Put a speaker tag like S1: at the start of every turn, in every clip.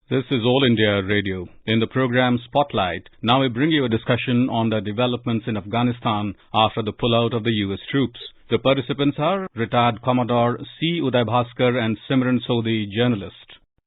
S1: This is All India Radio. In the program Spotlight, now we bring you a discussion on the developments in Afghanistan after the pullout of the US troops. The participants are retired Commodore C. Uday Bhaskar and Simran Sodhi, journalist.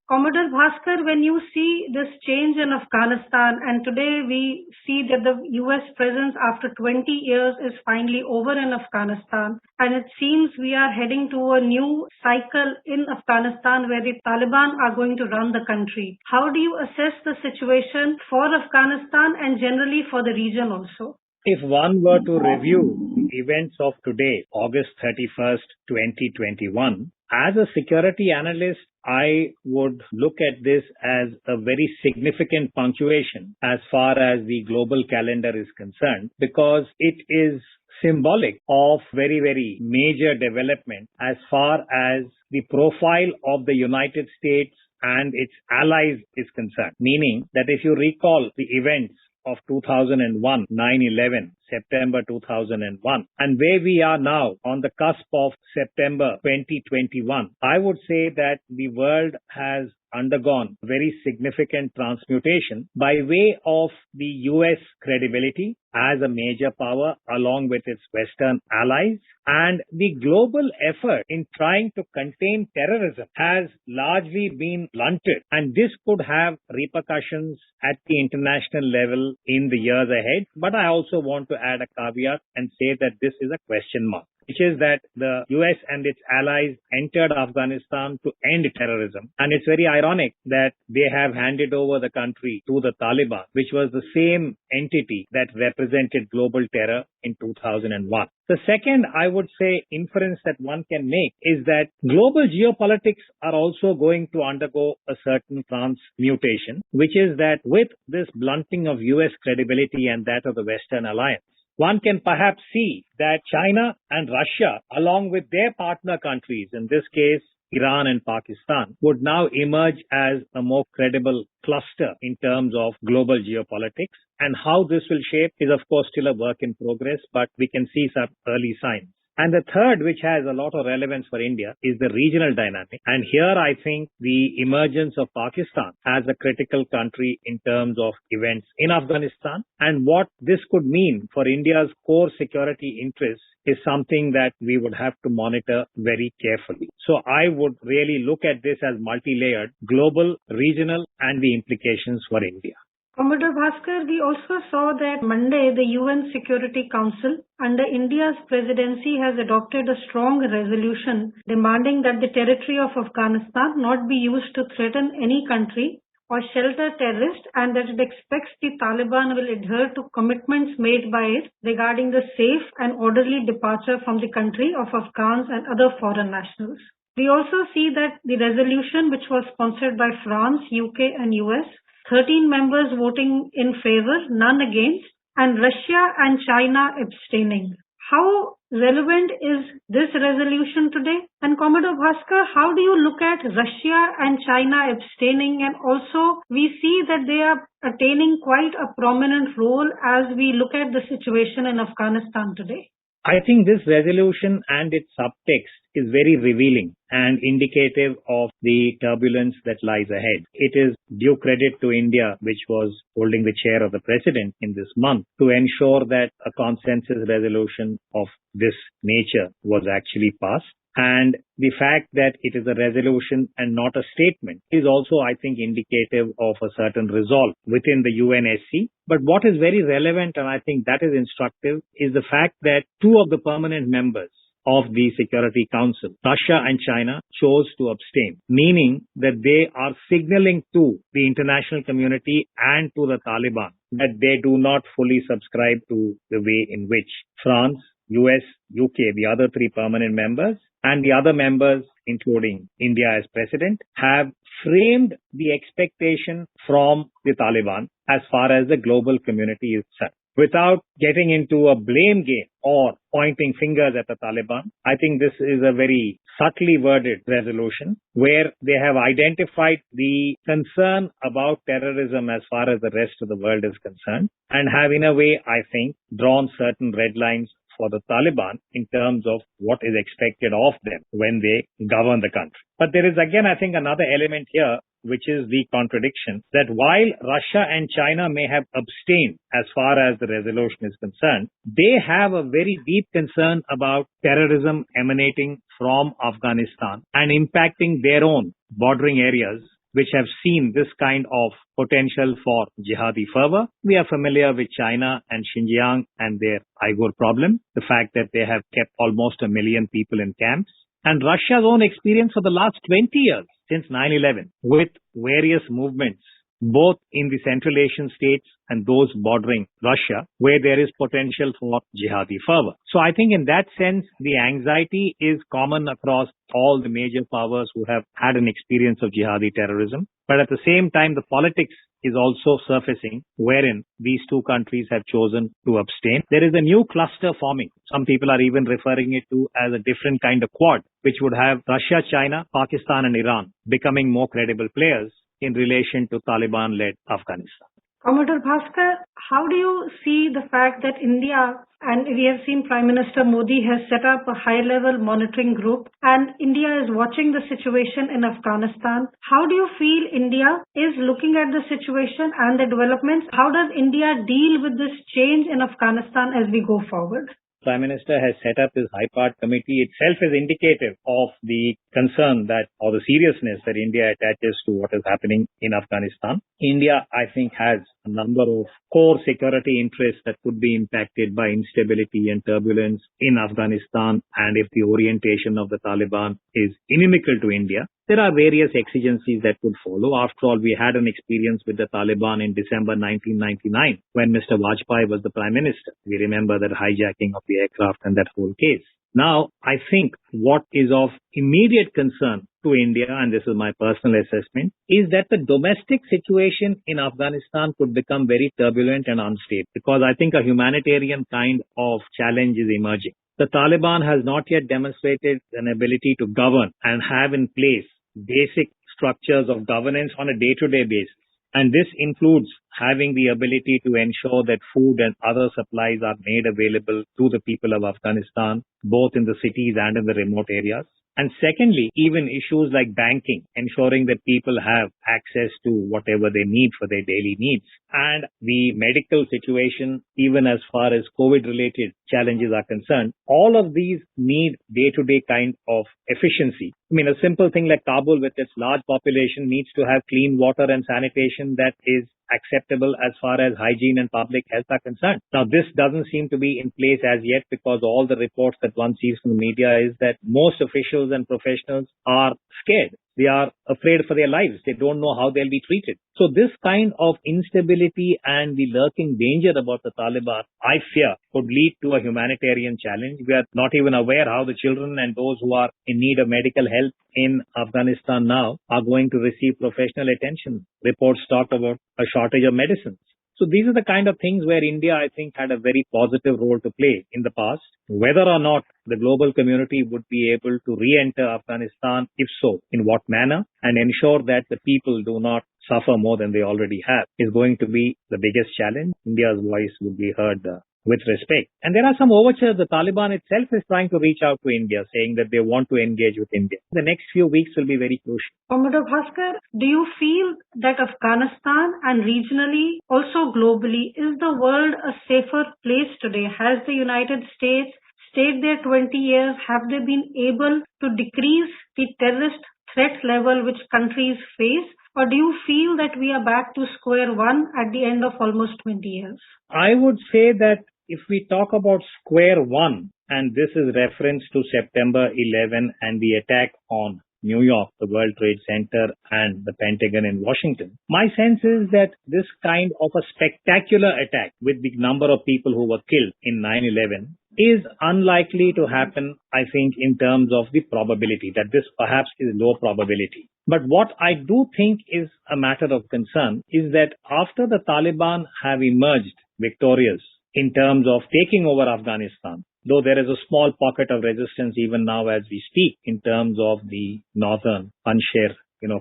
S2: Commodore Bhaskar, when you see this change in Afghanistan, and today we see that the US presence after 20 years is finally over in Afghanistan, and it seems we are heading to a new cycle in Afghanistan where the Taliban are going to run the country. How do you assess the situation for Afghanistan and generally for the region also?
S3: If one were to review the events of today, August 31st, 2021, as a security analyst, I would look at this as a very significant punctuation as far as the global calendar is concerned, because it is symbolic of very, very major development as far as the profile of the United States and its allies is concerned. Meaning that if you recall the events of 2001, 9/11, September 2001, and where we are now on the cusp of September 2021, I would say that the world has undergone very significant transmutation by way of the US credibility as a major power along with its Western allies, and the global effort in trying to contain terrorism has largely been blunted, and this could have repercussions at the international level in the years ahead. But I also want to add a caveat and say that this is a question mark, which is that the US and its allies entered Afghanistan to end terrorism. And it's very ironic that they have handed over the country to the Taliban, which was the same entity that represented global terror in 2001. The second, I would say, inference that one can make is that global geopolitics are also going to undergo a certain transmutation, which is that with this blunting of US credibility and that of the Western alliance, one can perhaps see that China and Russia, along with their partner countries, in this case, Iran and Pakistan, would now emerge as a more credible cluster in terms of global geopolitics. And how this will shape is, of course, still a work in progress, but we can see some early signs. And the third, which has a lot of relevance for India, is the regional dynamic. And here I think the emergence of Pakistan as a critical country in terms of events in Afghanistan and what this could mean for India's core security interests is something that we would have to monitor very carefully. So I would really look at this as multi-layered, global, regional, and the implications for India.
S2: Commodore Bhaskar, we also saw that Monday the UN Security Council under India's presidency has adopted a strong resolution demanding that the territory of Afghanistan not be used to threaten any country or shelter terrorists, and that it expects the Taliban will adhere to commitments made by it regarding the safe and orderly departure from the country of Afghans and other foreign nationals. We also see that the resolution, which was sponsored by France, UK and US, 13 members voting in favor, none against, and Russia and China abstaining. How relevant is this resolution today? And Commodore Bhaskar, how do you look at Russia and China abstaining? And also, we see that they are attaining quite a prominent role as we look at the situation in Afghanistan today.
S3: I think this resolution and its subtext is very revealing and indicative of the turbulence that lies ahead. It is due credit to India, which was holding the chair of the president in this month, to ensure that a consensus resolution of this nature was actually passed. And the fact that it is a resolution and not a statement is also, I think, indicative of a certain resolve within the UNSC. But what is very relevant, and I think that is instructive, is the fact that two of the permanent members of the Security Council, Russia and China, chose to abstain, meaning that they are signaling to the international community and to the Taliban that they do not fully subscribe to the way in which France, US, UK, the other three permanent members, and the other members, including India as president, have framed the expectation from the Taliban as far as the global community is concerned. Without getting into a blame game or pointing fingers at the Taliban, I think this is a very subtly worded resolution where they have identified the concern about terrorism as far as the rest of the world is concerned and have, in a way, I think, drawn certain red lines for the Taliban in terms of what is expected of them when they govern the country. But there is again, I think, another element here which is the contradiction, that while Russia and China may have abstained as far as the resolution is concerned, they have a very deep concern about terrorism emanating from Afghanistan and impacting their own bordering areas, which have seen this kind of potential for jihadi fervor. We are familiar with China and Xinjiang and their Uyghur problem, the fact that they have kept almost 1 million people in camps, and Russia's own experience for the last 20 years since 9/11 with various movements, both in the Central Asian states and those bordering Russia, where there is potential for jihadi fervor. So I think in that sense, the anxiety is common across all the major powers who have had an experience of jihadi terrorism. But at the same time, the politics is also surfacing, wherein these two countries have chosen to abstain. There is a new cluster forming. Some people are even referring it to as a different kind of quad, which would have Russia, China, Pakistan, and Iran becoming more credible players in relation to Taliban-led Afghanistan.
S2: Commodore Bhaskar, how do you see the fact that India, and we have seen Prime Minister Modi has set up a high-level monitoring group, and India is watching the situation in Afghanistan? How do you feel India is looking at the situation and the developments? How does India deal with this change in Afghanistan as we go forward?
S3: Prime Minister has set up his high-part committee itself is indicative of the concern that, or the seriousness that India attaches to what is happening in Afghanistan. India, I think, has a number of core security interests that could be impacted by instability and turbulence in Afghanistan, and if the orientation of the Taliban is inimical to India. There are various exigencies that could follow. After all, we had an experience with the Taliban in December 1999 when Mr. Vajpayee was the Prime Minister. We remember that hijacking of the aircraft and that whole case. Now, I think what is of immediate concern to India, and this is my personal assessment, is that the domestic situation in Afghanistan could become very turbulent and unstable, because I think a humanitarian kind of challenge is emerging. The Taliban has not yet demonstrated an ability to govern and have in place basic structures of governance on a day-to-day basis. And this includes having the ability to ensure that food and other supplies are made available to the people of Afghanistan, both in the cities and in the remote areas. And secondly, even issues like banking, ensuring that people have access to whatever they need for their daily needs. And the medical situation, even as far as COVID-related challenges are concerned, all of these need day-to-day kind of efficiency. I mean, a simple thing like Kabul with its large population needs to have clean water and sanitation that is acceptable as far as hygiene and public health are concerned. Now, this doesn't seem to be in place as yet, because all the reports that one sees from the media is that most officials and professionals are scared. They are afraid for their lives. They don't know how they'll be treated. So this kind of instability and the lurking danger about the Taliban, I fear, could lead to a humanitarian challenge. We are not even aware how the children and those who are in need of medical help in Afghanistan now are going to receive professional attention. Reports talk about a shortage of medicines. So these are the kind of things where India, I think, had a very positive role to play in the past. Whether or not the global community would be able to re-enter Afghanistan, if so, in what manner, and ensure that the people do not suffer more than they already have, is going to be the biggest challenge. India's voice would be heard with respect. And there are some overtures. The Taliban itself is trying to reach out to India, saying that they want to engage with India. The next few weeks will be very crucial.
S2: Commodore Bhaskar, do you feel that Afghanistan and regionally, also globally, is the world a safer place today? Has the United States stayed there 20 years? Have they been able to decrease the terrorist threat level which countries face? Or do you feel that we are back to square one at the end of almost 20 years?
S3: I would say that if we talk about square one, and this is reference to September 11 and the attack on New York, the World Trade Center, and the Pentagon in Washington, my sense is that this kind of a spectacular attack with the number of people who were killed in 9/11 is unlikely to happen, I think, in terms of the probability, that this perhaps is low probability. But what I do think is a matter of concern is that after the Taliban have emerged victorious in terms of taking over Afghanistan, though there is a small pocket of resistance even now as we speak in terms of the northern Panjshir,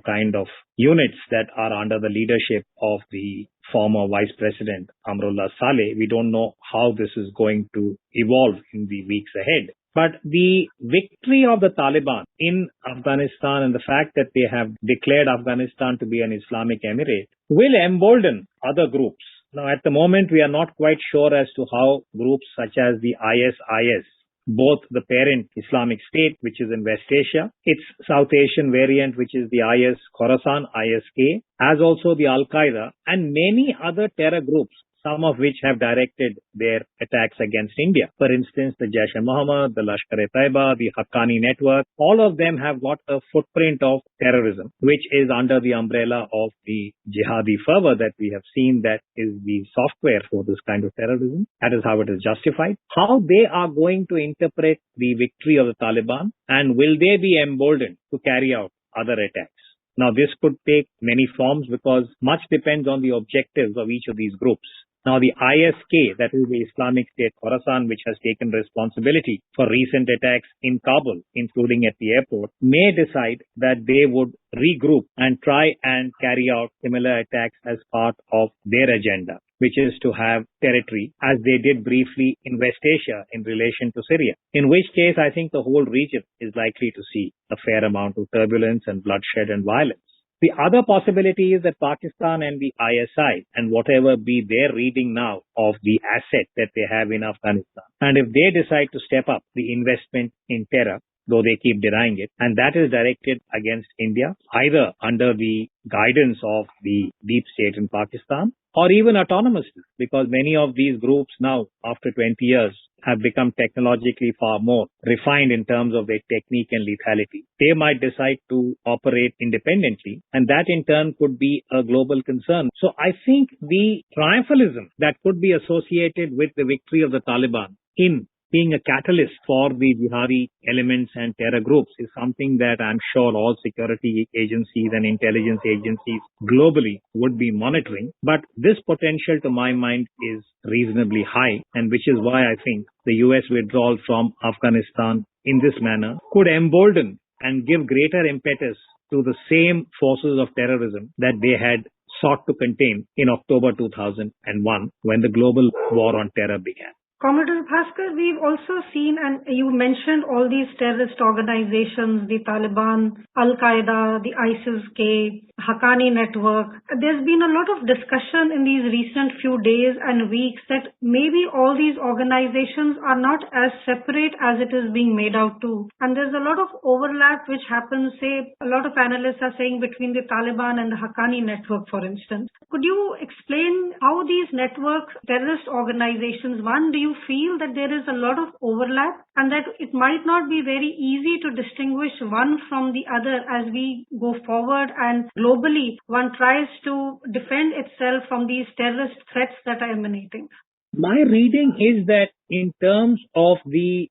S3: kind of units that are under the leadership of the former Vice President Amrullah Saleh. We don't know how this is going to evolve in the weeks ahead. But the victory of the Taliban in Afghanistan and the fact that they have declared Afghanistan to be an Islamic emirate will embolden other groups. Now, at the moment, we are not quite sure as to how groups such as the ISIS, both the parent Islamic State, which is in West Asia, its South Asian variant, which is the IS Khorasan, ISK, as also the Al-Qaeda and many other terror groups, some of which have directed their attacks against India. For instance, the Jaish-e-Mohammed, the Lashkar-e-Taiba, the Haqqani network, all of them have got a footprint of terrorism, which is under the umbrella of the jihadi fervor that we have seen that is the software for this kind of terrorism. That is how it is justified. How they are going to interpret the victory of the Taliban, and will they be emboldened to carry out other attacks? Now, this could take many forms because much depends on the objectives of each of these groups. Now, the ISK, that is the Islamic State Khorasan, which has taken responsibility for recent attacks in Kabul, including at the airport, may decide that they would regroup and try and carry out similar attacks as part of their agenda, which is to have territory, as they did briefly in West Asia in relation to Syria. In which case, I think the whole region is likely to see a fair amount of turbulence and bloodshed and violence. The other possibility is that Pakistan and the ISI, and whatever be their reading now of the asset that they have in Afghanistan, and if they decide to step up the investment in terror, though they keep denying it, and that is directed against India, either under the guidance of the deep state in Pakistan, or even autonomously, because many of these groups now, after 20 years, have become technologically far more refined in terms of their technique and lethality. They might decide to operate independently, and that in turn could be a global concern. So I think the triumphalism that could be associated with the victory of the Taliban in being a catalyst for the jihadi elements and terror groups is something that I'm sure all security agencies and intelligence agencies globally would be monitoring. But this potential, to my mind, is reasonably high, and which is why I think the US withdrawal from Afghanistan in this manner could embolden and give greater impetus to the same forces of terrorism that they had sought to contain in October 2001 when the global war on terror began.
S2: Commodore Bhaskar, we've also seen, and you mentioned all these terrorist organizations, the Taliban, Al-Qaeda, the ISIS-K, Haqqani network. There's been a lot of discussion in these recent few days and weeks that maybe all these organizations are not as separate as it is being made out to. And there's a lot of overlap which happens, say, a lot of analysts are saying between the Taliban and the Haqqani network, for instance. Could you explain how these networks, terrorist organizations, one, do you feel that there is a lot of overlap and that it might not be very easy to distinguish one from the other as we go forward and globally one tries to defend itself from these terrorist threats that are emanating?
S3: My reading is that in terms of the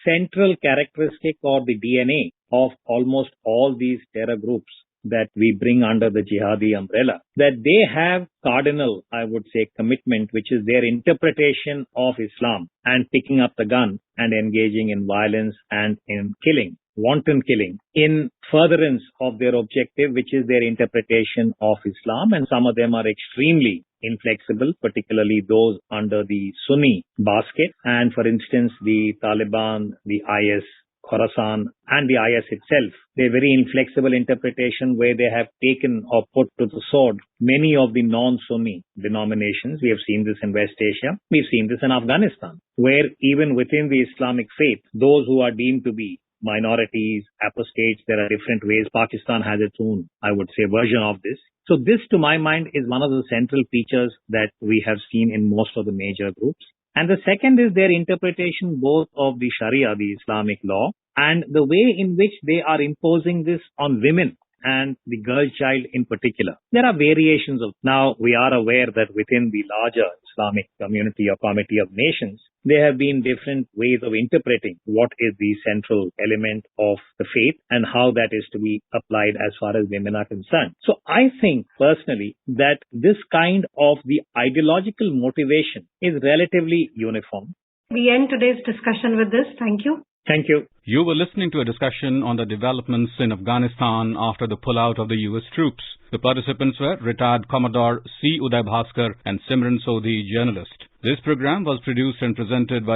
S3: central characteristic or the DNA of almost all these terror groups that we bring under the jihadi umbrella, that they have cardinal, I would say, commitment, which is their interpretation of Islam and picking up the gun and engaging in violence and in killing, wanton killing, in furtherance of their objective, which is their interpretation of Islam. And some of them are extremely inflexible, particularly those under the Sunni basket. And for instance, the Taliban, the IS, Khorasan and the IS itself, their very inflexible interpretation where they have taken or put to the sword many of the non-Sunni denominations. We have seen this in West Asia. We've seen this in Afghanistan, where even within the Islamic faith, those who are deemed to be minorities, apostates, there are different ways. Pakistan has its own, I would say, version of this. So this, to my mind, is one of the central features that we have seen in most of the major groups. And the second is their interpretation both of the Sharia, the Islamic law, and the way in which they are imposing this on women and the girl child in particular. There are variations of. Now, we are aware that within the larger Islamic community or committee of nations, there have been different ways of interpreting what is the central element of the faith and how that is to be applied as far as women are concerned. So I think personally that this kind of the ideological motivation is relatively uniform.
S2: We end today's discussion with this. Thank you.
S3: Thank you.
S1: You were listening to a discussion on the developments in Afghanistan after the pullout of the US troops. The participants were retired Commodore C. Uday Bhaskar and Simran Sodhi, journalist. This program was produced and presented by